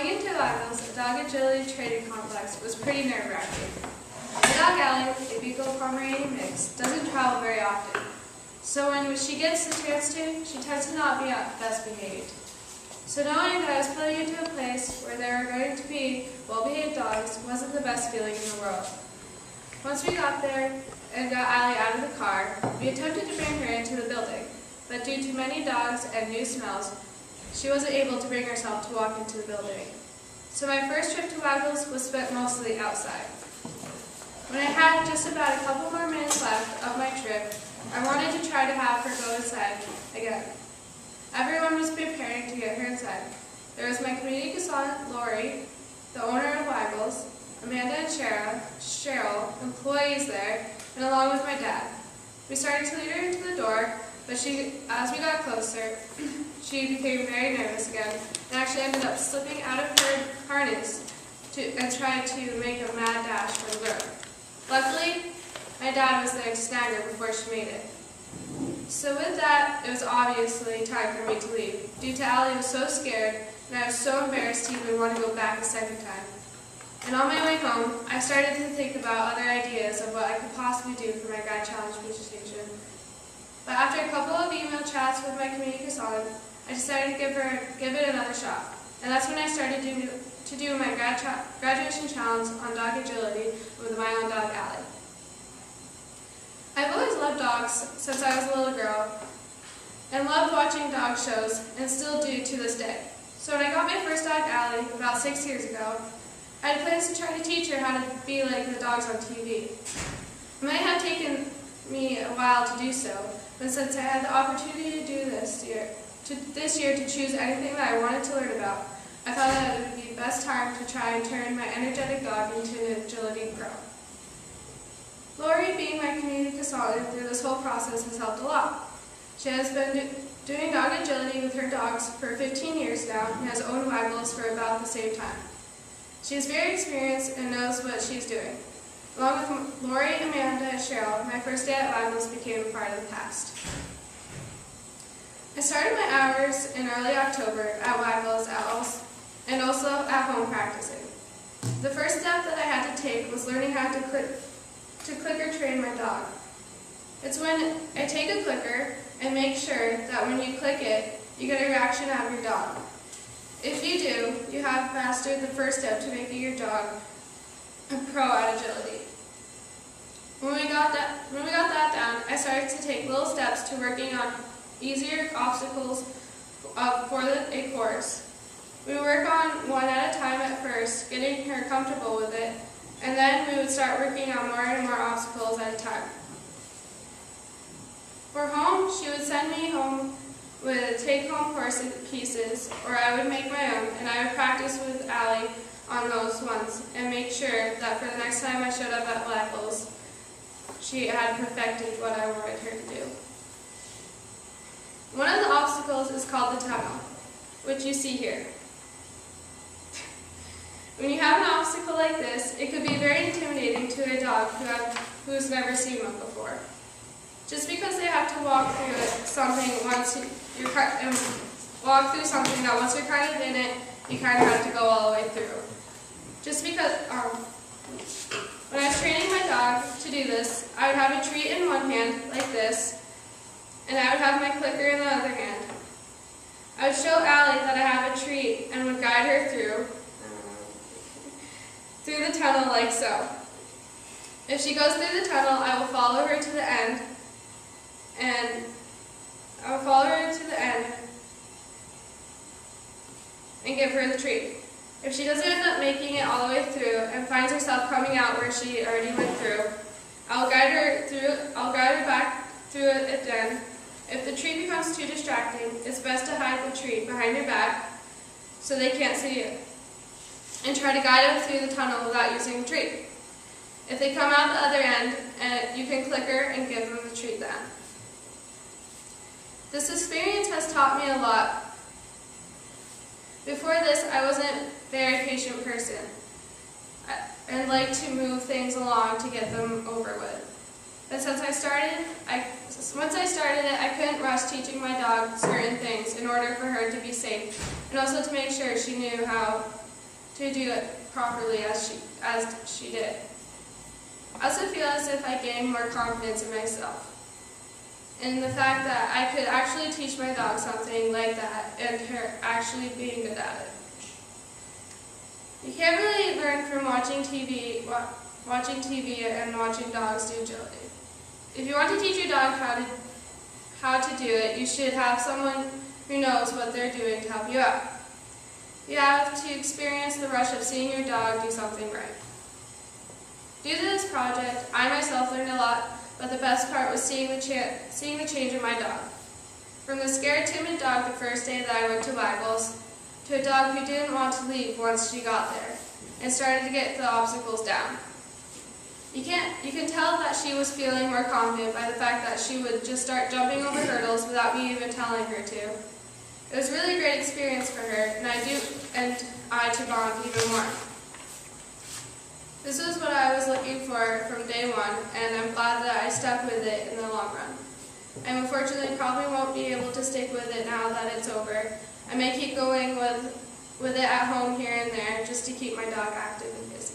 Going into VID000, a dog agility training complex, was pretty nerve-wracking. My dog Allie, a Beagle Pomeranian mix, doesn't travel very often, so when she gets the chance to, she tends to not be best behaved. So knowing that I was putting into a place where there were going to be well-behaved dogs wasn't the best feeling in the world. Once we got there and got Allie out of the car, we attempted to bring her into the building, but due to many dogs and new smells, she wasn't able to bring herself to walk into the building. So my first trip to Waggles was spent mostly outside. When I had just about a couple more minutes left of my trip, I wanted to try to have her go inside again. Everyone was preparing to get her inside. There was my community consultant, Lori, the owner of Waggles, Amanda and Cheryl, employees there, and along with my dad. We started to lead her into the door, but as we got closer, she became very nervous again and actually ended up slipping out of her harness and tried to make a mad dash for the road. Luckily, my dad was there to snag her before she made it. So with that, it was obviously time for me to leave, due to Allie was so scared and I was so embarrassed to even want to go back a second time. And on my way home, I started to think about other ideas of what I could possibly do for my Guide Challenge presentation. But after a couple of email chats with my community consultant, I decided to give it another shot. And that's when I started to do my graduation challenge on dog agility with my own dog, Allie. I've always loved dogs since I was a little girl and loved watching dog shows and still do to this day. So when I got my first dog, Allie, about 6 years ago, I had plans to try to teach her how to be like the dogs on TV. It might have taken me a while to do so, but since I had the opportunity to do this year to choose anything that I wanted to learn about, I thought that it would be the best time to try and turn my energetic dog into an agility pro. Lori, being my community consultant through this whole process, has helped a lot. She has been doing dog agility with her dogs for 15 years now and has owned Waggles for about the same time. She is very experienced and knows what she's doing. Along with Lori, Amanda, and Cheryl, my first day at Waggles became a part of the past. I started my hours in early October at Waggles and also at home practicing. The first step that I had to take was learning how to clicker train my dog. It's when I take a clicker and make sure that when you click it, you get a reaction out of your dog. If you do, you have mastered the first step to making your dog a pro at agility. When we got that down, I started to take little steps to working on easier obstacles for a course. We work on one at a time at first, getting her comfortable with it, and then we would start working on more and more obstacles at a time. For home, she would send me home with take-home course pieces, or I would make my own, and I would practice with Allie on those ones and make sure that for the next time I showed up at Waggles, she had perfected what I wanted her to do. One of the obstacles is called the tunnel, which you see here. When you have an obstacle like this, it could be very intimidating to a dog who's never seen one before. Just because they have to walk through something once you're kind of in it, you kind of have to go all the way through. Just because when I was training my dog to do this, I would have a treat in one hand like this, and I would have my clicker in the other hand. I would show Allie that I have a treat and would guide her through the tunnel like so. If she goes through the tunnel, I will follow her to the end, and give her the treat. If she doesn't end up making it all the way through and finds herself coming out where she already went through, I'll guide her back through it again. If the treat becomes too distracting, it's best to hide the treat behind your back so they can't see it, and try to guide them through the tunnel without using the treat. If they come out the other end, you can clicker and give them the treat then. This experience has taught me a lot. Before this, I wasn't a very patient person and liked to move things along to get them over with. And once I started it, I couldn't rush teaching my dog certain things in order for her to be safe, and also to make sure she knew how to do it properly as she did. I also feel as if I gained more confidence in myself, and the fact that I could actually teach my dog something like that and her actually being good at it. You can't really learn from watching TV and watching dogs do agility. If you want to teach your dog how to do it, you should have someone who knows what they're doing to help you out. You have to experience the rush of seeing your dog do something right. Due to this project, I myself learned a lot, but the best part was seeing the change in my dog. From the scared, timid dog the first day that I went to Waggles, to a dog who didn't want to leave once she got there, and started to get the obstacles down. You can tell that she was feeling more confident by the fact that she would just start jumping over hurdles without me even telling her to. It was a really great experience for her, and I to bond even more. This was what I was looking for from day one, and I'm glad that I stuck with it in the long run. I unfortunately probably won't be able to stick with it now that it's over. I may keep going with it at home here and there just to keep my dog active and busy.